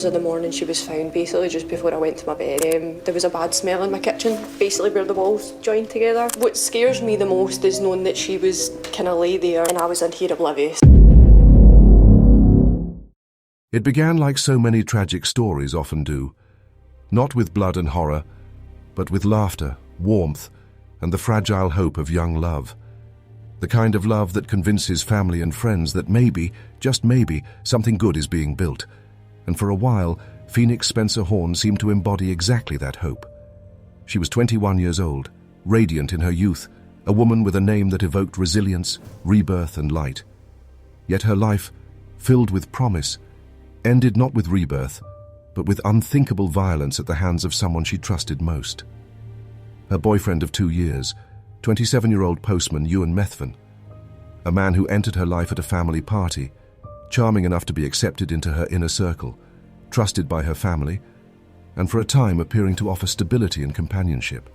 In the morning she was found basically just before I went to my bed. There was a bad smell in my kitchen, basically where the walls joined together. What scares me the most is knowing that she was kind of lay there and I was in here oblivious. It began like so many tragic stories often do, not with blood and horror, but with laughter, warmth, and the fragile hope of young love. The kind of love that convinces family and friends that maybe, just maybe, something good is being built. And for a while, Phoenix Spencer Horn seemed to embody exactly that hope. She was 21 years old, radiant in her youth, a woman with a name that evoked resilience, rebirth, and light. Yet her life, filled with promise, ended not with rebirth, but with unthinkable violence at the hands of someone she trusted most. Her boyfriend of 2 years, 27-year-old postman Ewan Methven, a man who entered her life at a family party, charming enough to be accepted into her inner circle, trusted by her family, and for a time appearing to offer stability and companionship.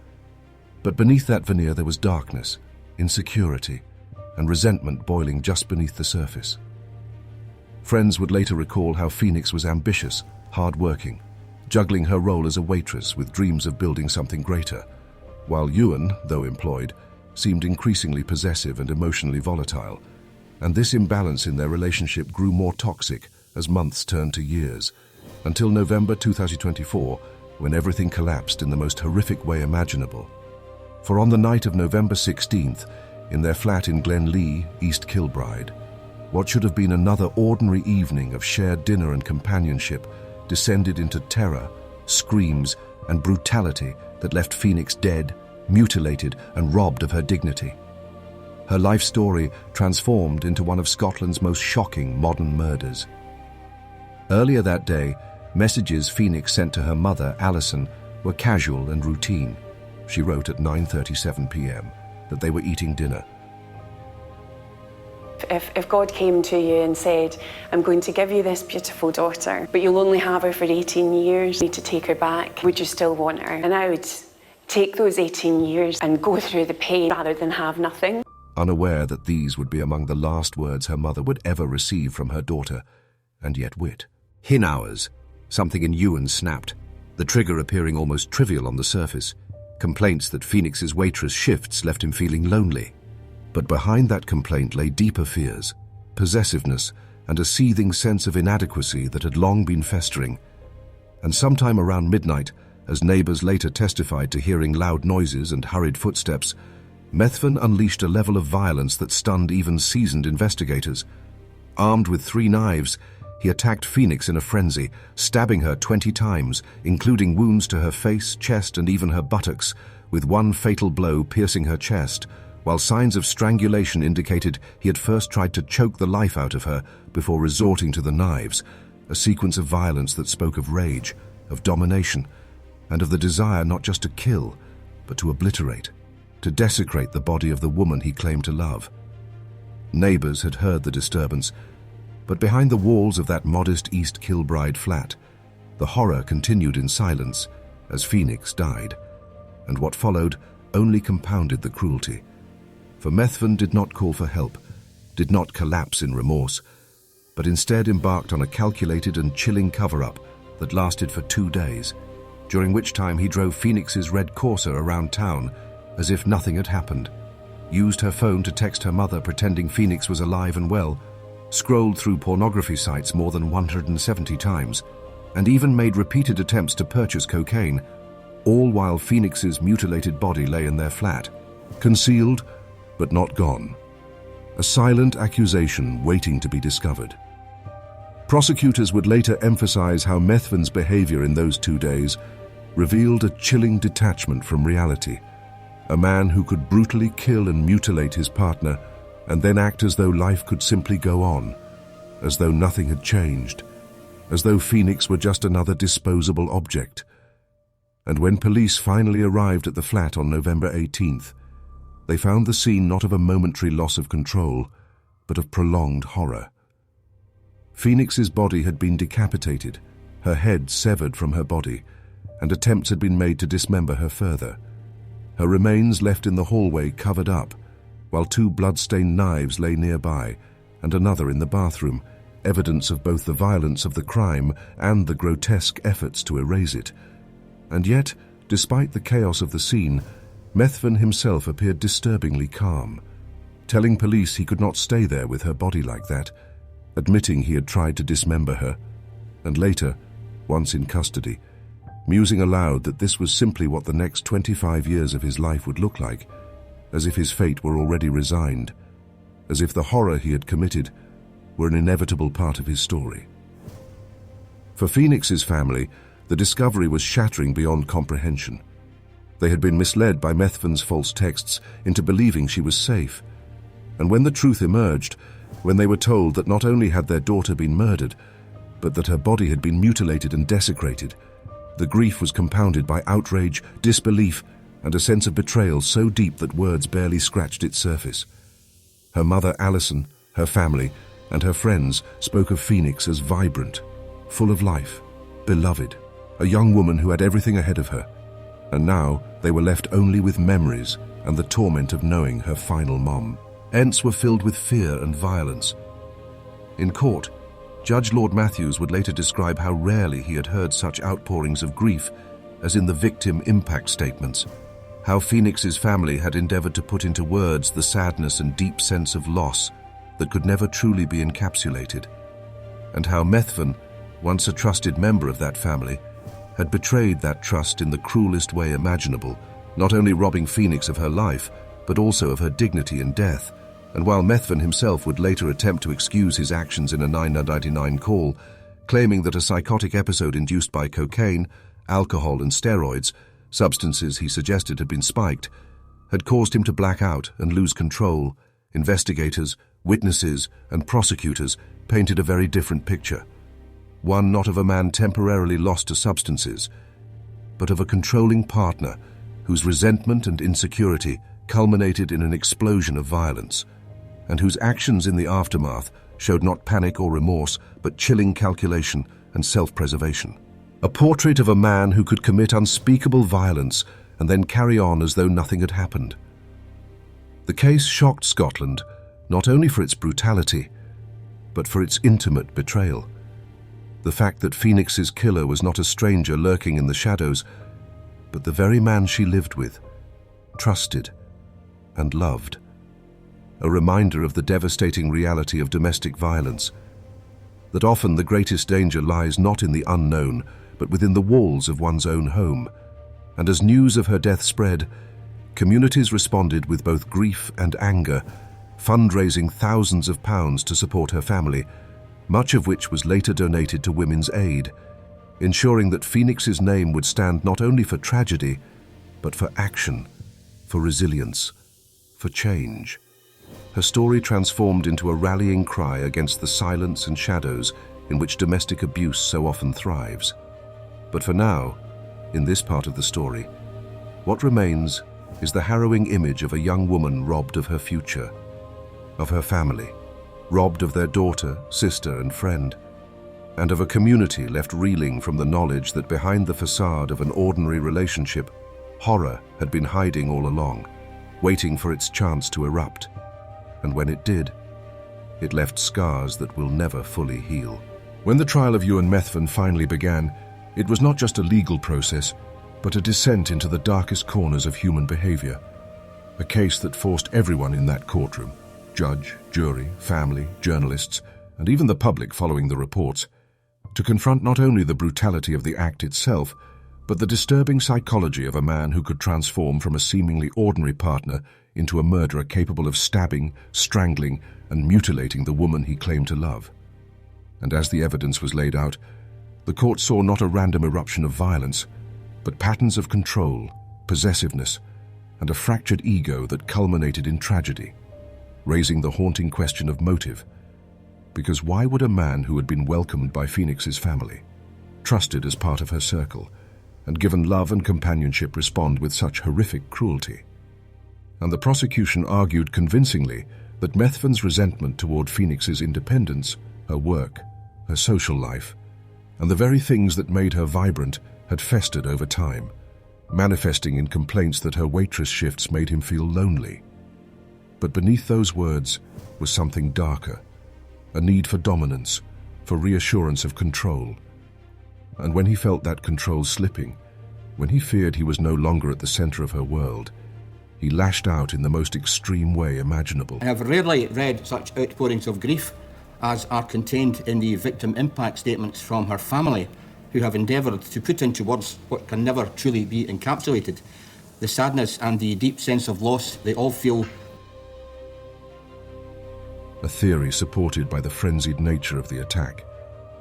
But beneath that veneer there was darkness, insecurity, and resentment boiling just beneath the surface. Friends would later recall how Phoenix was ambitious, hard-working, juggling her role as a waitress with dreams of building something greater, while Ewan, though employed, seemed increasingly possessive and emotionally volatile. And this imbalance in their relationship grew more toxic as months turned to years, until November 2024, when everything collapsed in the most horrific way imaginable. For on the night of November 16th, in their flat in Glenlee, East Kilbride, what should have been another ordinary evening of shared dinner and companionship descended into terror, screams, and brutality that left Phoenix dead, mutilated, and robbed of her dignity. Her life story transformed into one of Scotland's most shocking modern murders. Earlier that day, messages Phoenix sent to her mother, Alison, were casual and routine. She wrote at 9:37 p.m. that they were eating dinner. If God came to you and said, I'm going to give you this beautiful daughter, but you'll only have her for 18 years, you need to take her back, would you still want her? And I would take those 18 years and go through the pain rather than have nothing. Unaware that these would be among the last words her mother would ever receive from her daughter, and yet wit. Hin hours. Something in Ewan snapped, the trigger appearing almost trivial on the surface. Complaints that Phoenix's waitress shifts left him feeling lonely. But behind that complaint lay deeper fears, possessiveness, and a seething sense of inadequacy that had long been festering. And sometime around midnight, as neighbors later testified to hearing loud noises and hurried footsteps, Methven unleashed a level of violence that stunned even seasoned investigators. Armed with 3 knives, he attacked Phoenix in a frenzy, stabbing her 20 times, including wounds to her face, chest, and even her buttocks, with one fatal blow piercing her chest, while signs of strangulation indicated he had first tried to choke the life out of her before resorting to the knives, a sequence of violence that spoke of rage, of domination, and of the desire not just to kill, but to obliterate, to desecrate the body of the woman he claimed to love. Neighbors had heard the disturbance, but behind the walls of that modest East Kilbride flat, the horror continued in silence as Phoenix died, and what followed only compounded the cruelty. For Methven did not call for help, did not collapse in remorse, but instead embarked on a calculated and chilling cover-up that lasted for 2 days, during which time he drove Phoenix's red Corsa around town as if nothing had happened, used her phone to text her mother pretending Phoenix was alive and well, scrolled through pornography sites more than 170 times, and even made repeated attempts to purchase cocaine, all while Phoenix's mutilated body lay in their flat, concealed but not gone. A silent accusation waiting to be discovered. Prosecutors would later emphasize how Methven's behavior in those 2 days revealed a chilling detachment from reality. A man who could brutally kill and mutilate his partner and then act as though life could simply go on, as though nothing had changed, as though Phoenix were just another disposable object. And when police finally arrived at the flat on November 18th, they found the scene not of a momentary loss of control, but of prolonged horror. Phoenix's body had been decapitated, her head severed from her body, and attempts had been made to dismember her further. Her remains left in the hallway covered up, while 2 blood-stained knives lay nearby, and another in the bathroom, evidence of both the violence of the crime and the grotesque efforts to erase it. And yet, despite the chaos of the scene, Methven himself appeared disturbingly calm, telling police he could not stay there with her body like that, admitting he had tried to dismember her, and later, once in custody, musing aloud that this was simply what the next 25 years of his life would look like, as if his fate were already resigned, as if the horror he had committed were an inevitable part of his story. For Phoenix's family, the discovery was shattering beyond comprehension. They had been misled by Methven's false texts into believing she was safe. And when the truth emerged, when they were told that not only had their daughter been murdered, but that her body had been mutilated and desecrated, the grief was compounded by outrage, disbelief, and a sense of betrayal so deep that words barely scratched its surface. Her mother, Alison, her family, and her friends spoke of Phoenix as vibrant, full of life, beloved, a young woman who had everything ahead of her. And now they were left only with memories and the torment of knowing her final mom. Ents were filled with fear and violence. In court, Judge Lord Matthews would later describe how rarely he had heard such outpourings of grief as in the victim impact statements, how Phoenix's family had endeavored to put into words the sadness and deep sense of loss that could never truly be encapsulated, and how Methven, once a trusted member of that family, had betrayed that trust in the cruelest way imaginable, not only robbing Phoenix of her life, but also of her dignity in death. And while Methven himself would later attempt to excuse his actions in a 999 call, claiming that a psychotic episode induced by cocaine, alcohol and steroids, substances he suggested had been spiked, had caused him to black out and lose control, investigators, witnesses and prosecutors painted a very different picture. One not of a man temporarily lost to substances, but of a controlling partner whose resentment and insecurity culminated in an explosion of violence, and whose actions in the aftermath showed not panic or remorse, but chilling calculation and self-preservation. A portrait of a man who could commit unspeakable violence and then carry on as though nothing had happened. The case shocked Scotland, not only for its brutality, but for its intimate betrayal. The fact that Phoenix's killer was not a stranger lurking in the shadows, but the very man she lived with, trusted, and loved. A reminder of the devastating reality of domestic violence, that often the greatest danger lies not in the unknown, but within the walls of one's own home. And as news of her death spread, communities responded with both grief and anger, fundraising thousands of pounds to support her family, much of which was later donated to Women's Aid, ensuring that Phoenix's name would stand not only for tragedy, but for action, for resilience, for change. Her story transformed into a rallying cry against the silence and shadows in which domestic abuse so often thrives. But for now, in this part of the story, what remains is the harrowing image of a young woman robbed of her future, of her family, robbed of their daughter, sister, and friend, and of a community left reeling from the knowledge that behind the facade of an ordinary relationship, horror had been hiding all along, waiting for its chance to erupt. And when it did, it left scars that will never fully heal. When the trial of Ewan Methven finally began, it was not just a legal process, but a descent into the darkest corners of human behavior. A case that forced everyone in that courtroom, judge, jury, family, journalists, and even the public following the reports, to confront not only the brutality of the act itself, but the disturbing psychology of a man who could transform from a seemingly ordinary partner into a murderer capable of stabbing, strangling, and mutilating the woman he claimed to love. And as the evidence was laid out, the court saw not a random eruption of violence, but patterns of control, possessiveness, and a fractured ego that culminated in tragedy, raising the haunting question of motive. Because why would a man who had been welcomed by Phoenix's family, trusted as part of her circle, and given love and companionship respond with such horrific cruelty? And the prosecution argued convincingly that Methven's resentment toward Phoenix's independence, her work, her social life, and the very things that made her vibrant had festered over time, manifesting in complaints that her waitress shifts made him feel lonely. But beneath those words was something darker, a need for dominance, for reassurance of control. And when he felt that control slipping, when he feared he was no longer at the center of her world, he lashed out in the most extreme way imaginable. I have rarely read such outpourings of grief as are contained in the victim impact statements from her family, who have endeavoured to put into words what can never truly be encapsulated. The sadness and the deep sense of loss they all feel. A theory supported by the frenzied nature of the attack,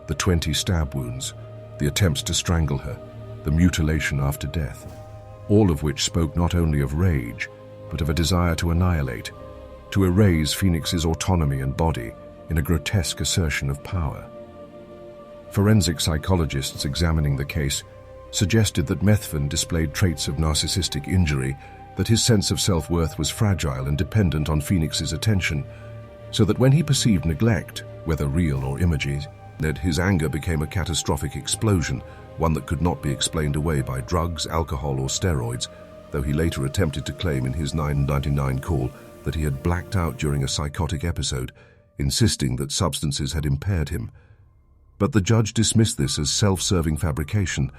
the 20 stab wounds, the attempts to strangle her, the mutilation after death, all of which spoke not only of rage, but of a desire to annihilate, to erase Phoenix's autonomy and body in a grotesque assertion of power. Forensic psychologists examining the case suggested that Methven displayed traits of narcissistic injury, that his sense of self-worth was fragile and dependent on Phoenix's attention, so that when he perceived neglect, whether real or images, that his anger became a catastrophic explosion, one that could not be explained away by drugs, alcohol, or steroids, though he later attempted to claim in his 999 call that he had blacked out during a psychotic episode, insisting that substances had impaired him. But the judge dismissed this as self-serving fabrication,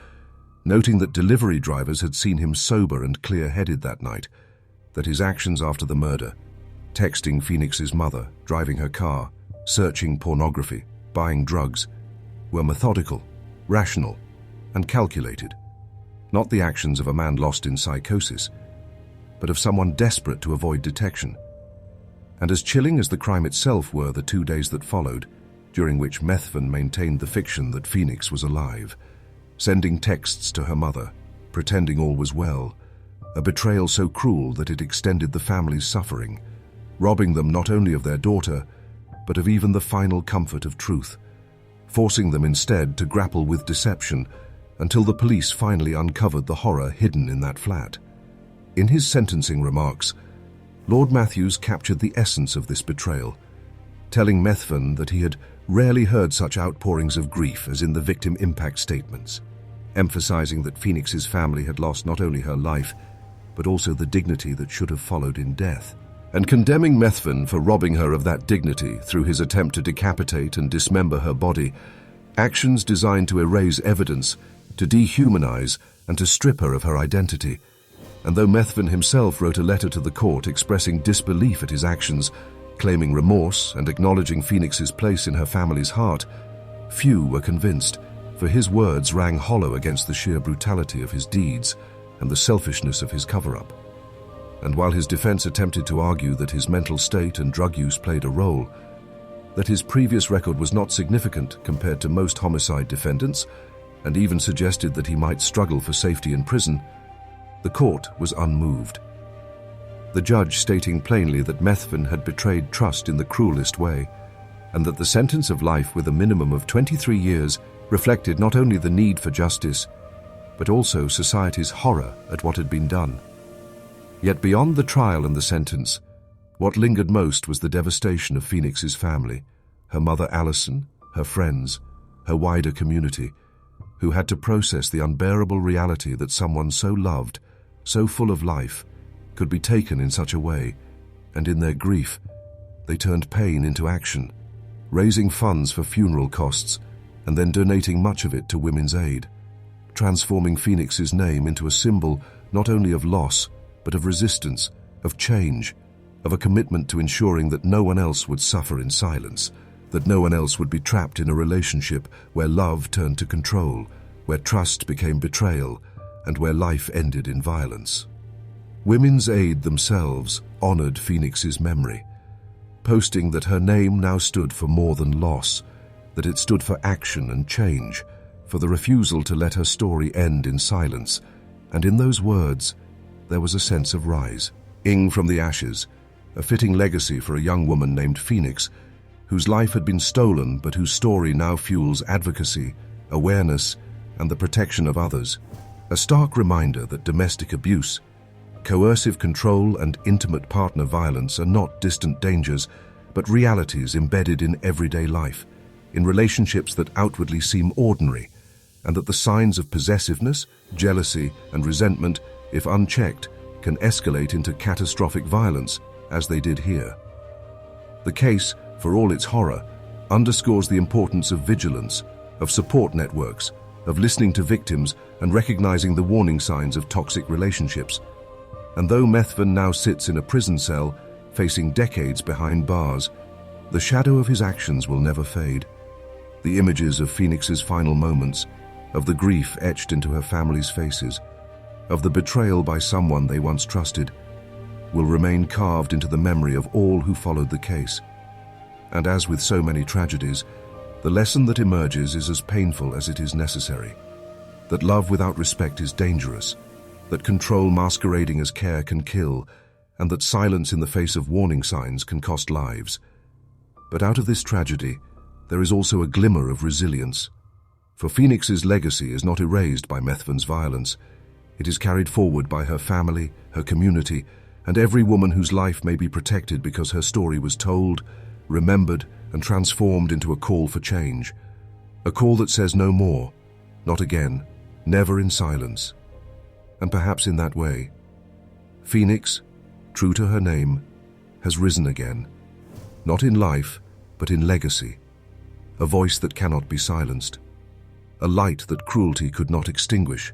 noting that delivery drivers had seen him sober and clear-headed that night, that his actions after the murder, texting Phoenix's mother, driving her car, searching pornography, buying drugs, were methodical, rational, and calculated, not the actions of a man lost in psychosis, but of someone desperate to avoid detection. And as chilling as the crime itself were the 2 days that followed, during which Methven maintained the fiction that Phoenix was alive, sending texts to her mother, pretending all was well, a betrayal so cruel that it extended the family's suffering, robbing them not only of their daughter, but of even the final comfort of truth, forcing them instead to grapple with deception until the police finally uncovered the horror hidden in that flat. In his sentencing remarks, Lord Matthews captured the essence of this betrayal, telling Methven that he had rarely heard such outpourings of grief as in the victim impact statements, emphasizing that Phoenix's family had lost not only her life, but also the dignity that should have followed in death, and condemning Methven for robbing her of that dignity through his attempt to decapitate and dismember her body, actions designed to erase evidence, to dehumanize, and to strip her of her identity. And though Methven himself wrote a letter to the court expressing disbelief at his actions, claiming remorse and acknowledging Phoenix's place in her family's heart, few were convinced, for his words rang hollow against the sheer brutality of his deeds and the selfishness of his cover-up. And while his defense attempted to argue that his mental state and drug use played a role, that his previous record was not significant compared to most homicide defendants, and even suggested that he might struggle for safety in prison, the court was unmoved. The judge stating plainly that Methven had betrayed trust in the cruelest way, and that the sentence of life with a minimum of 23 years reflected not only the need for justice, but also society's horror at what had been done. Yet beyond the trial and the sentence, what lingered most was the devastation of Phoenix's family, her mother Alison, her friends, her wider community, who had to process the unbearable reality that someone so loved, so full of life, could be taken in such a way, and in their grief, they turned pain into action, raising funds for funeral costs, and then donating much of it to Women's Aid, transforming Phoenix's name into a symbol not only of loss, but of resistance, of change, of a commitment to ensuring that no one else would suffer in silence, that no one else would be trapped in a relationship where love turned to control, where trust became betrayal, and where life ended in violence. Women's Aid themselves honored Phoenix's memory, posting that her name now stood for more than loss, that it stood for action and change, for the refusal to let her story end in silence, and in those words, there was a sense of rise. Ing from the ashes, a fitting legacy for a young woman named Phoenix, whose life had been stolen but whose story now fuels advocacy, awareness, and the protection of others. A stark reminder that domestic abuse, coercive control, and intimate partner violence are not distant dangers, but realities embedded in everyday life, in relationships that outwardly seem ordinary, and that the signs of possessiveness, jealousy, and resentment, if unchecked, can escalate into catastrophic violence, as they did here. The case, for all its horror, underscores the importance of vigilance, of support networks, of listening to victims and recognizing the warning signs of toxic relationships. And though Methven now sits in a prison cell, facing decades behind bars, the shadow of his actions will never fade. The images of Phoenix's final moments, of the grief etched into her family's faces, of the betrayal by someone they once trusted, will remain carved into the memory of all who followed the case. And as with so many tragedies, the lesson that emerges is as painful as it is necessary. That love without respect is dangerous, that control masquerading as care can kill, and that silence in the face of warning signs can cost lives. But out of this tragedy, there is also a glimmer of resilience. For Phoenix's legacy is not erased by Methven's violence. It is carried forward by her family, her community, and every woman whose life may be protected because her story was told, remembered, and transformed into a call for change. A call that says no more, not again, never in silence. And perhaps in that way, Phoenix, true to her name, has risen again, not in life, but in legacy. A voice that cannot be silenced, a light that cruelty could not extinguish,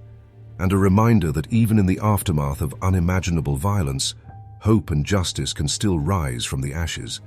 and a reminder that even in the aftermath of unimaginable violence, hope and justice can still rise from the ashes.